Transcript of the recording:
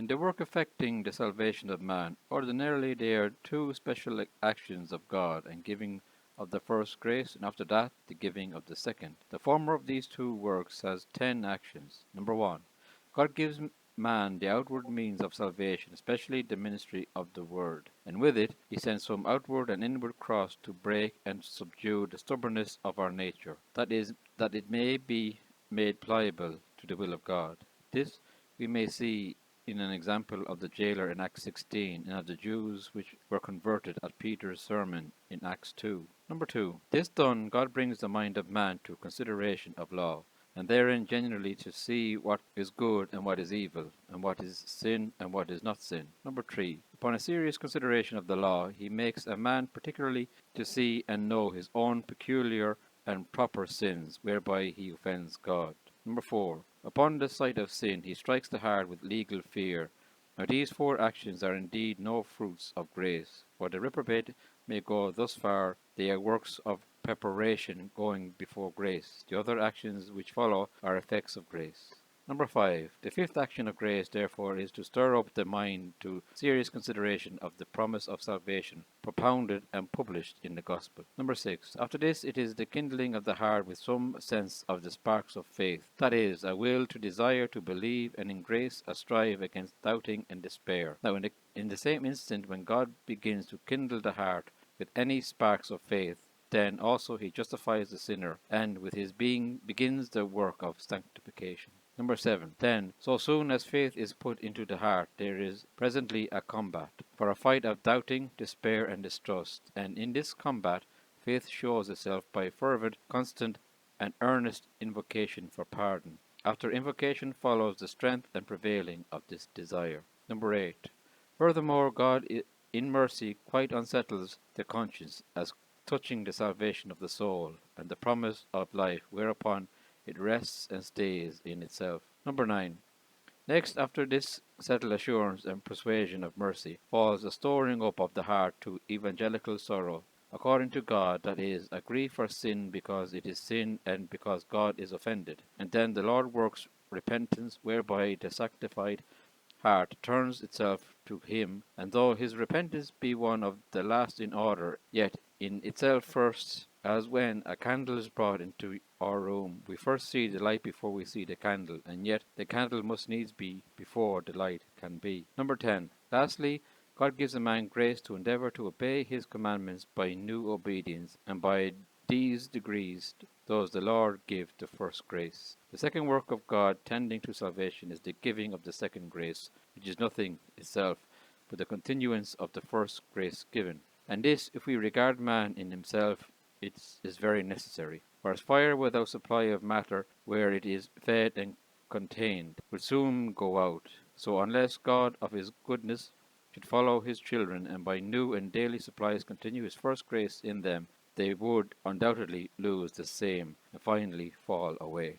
In the work affecting the salvation of man, ordinarily there are two special actions of God, and giving of the first grace, and after that the giving of the second. The former of these two works has 10 actions. Number 1. God gives man the outward means of salvation, especially the ministry of the Word, and with it he sends some outward and inward cross to break and subdue the stubbornness of our nature, that is, that it may be made pliable to the will of God. This we may see in an example of the jailer in Acts 16 and of the Jews which were converted at Peter's sermon in Acts 2. Number 2. This done, God brings the mind of man to consideration of law, and therein generally to see what is good and what is evil, and what is sin and what is not sin. Number 3. Upon a serious consideration of the law, he makes a man particularly to see and know his own peculiar and proper sins, whereby he offends God. Number 4. Upon the sight of sin, he strikes the heart with legal fear. Now these 4 actions are indeed no fruits of grace. For the reprobate may go thus far, they are works of preparation going before grace. The other actions which follow are effects of grace. Number 5. The fifth action of grace, therefore, is to stir up the mind to serious consideration of the promise of salvation, propounded and published in the Gospel. Number 6. After this, it is the kindling of the heart with some sense of the sparks of faith, that is, a will to desire to believe, and in grace a strive against doubting and despair. Now, in the same instant when God begins to kindle the heart with any sparks of faith, then also he justifies the sinner, and with his being begins the work of sanctification. Number 7. Then, so soon as faith is put into the heart, there is presently a combat, for a fight of doubting, despair, and distrust, and in this combat faith shows itself by fervent, constant, and earnest invocation for pardon. After invocation follows the strength and prevailing of this desire. Number 8. Furthermore, God in mercy quite unsettles the conscience as touching the salvation of the soul, and the promise of life, whereupon it rests and stays in itself. Number 9. Next, after this settled assurance and persuasion of mercy, falls the storing up of the heart to evangelical sorrow, according to God, that is, a grief for sin because it is sin and because God is offended. And then the Lord works repentance, whereby the sanctified heart turns itself to him, and though his repentance be one of the last in order, yet in itself first, as when a candle is brought into our room, we first see the light before we see the candle, and yet the candle must needs be before the light can be. Number 10. Lastly, God gives a man grace to endeavour to obey his commandments by new obedience, and by these degrees does the Lord give the first grace. The second work of God tending to salvation is the giving of the second grace, which is nothing itself, but the continuance of the first grace given. And this, if we regard man in himself, it is very necessary. For as fire without supply of matter, where it is fed and contained, will soon go out, so unless God of his goodness should follow his children, and by new and daily supplies continue his first grace in them, they would undoubtedly lose the same, and finally fall away.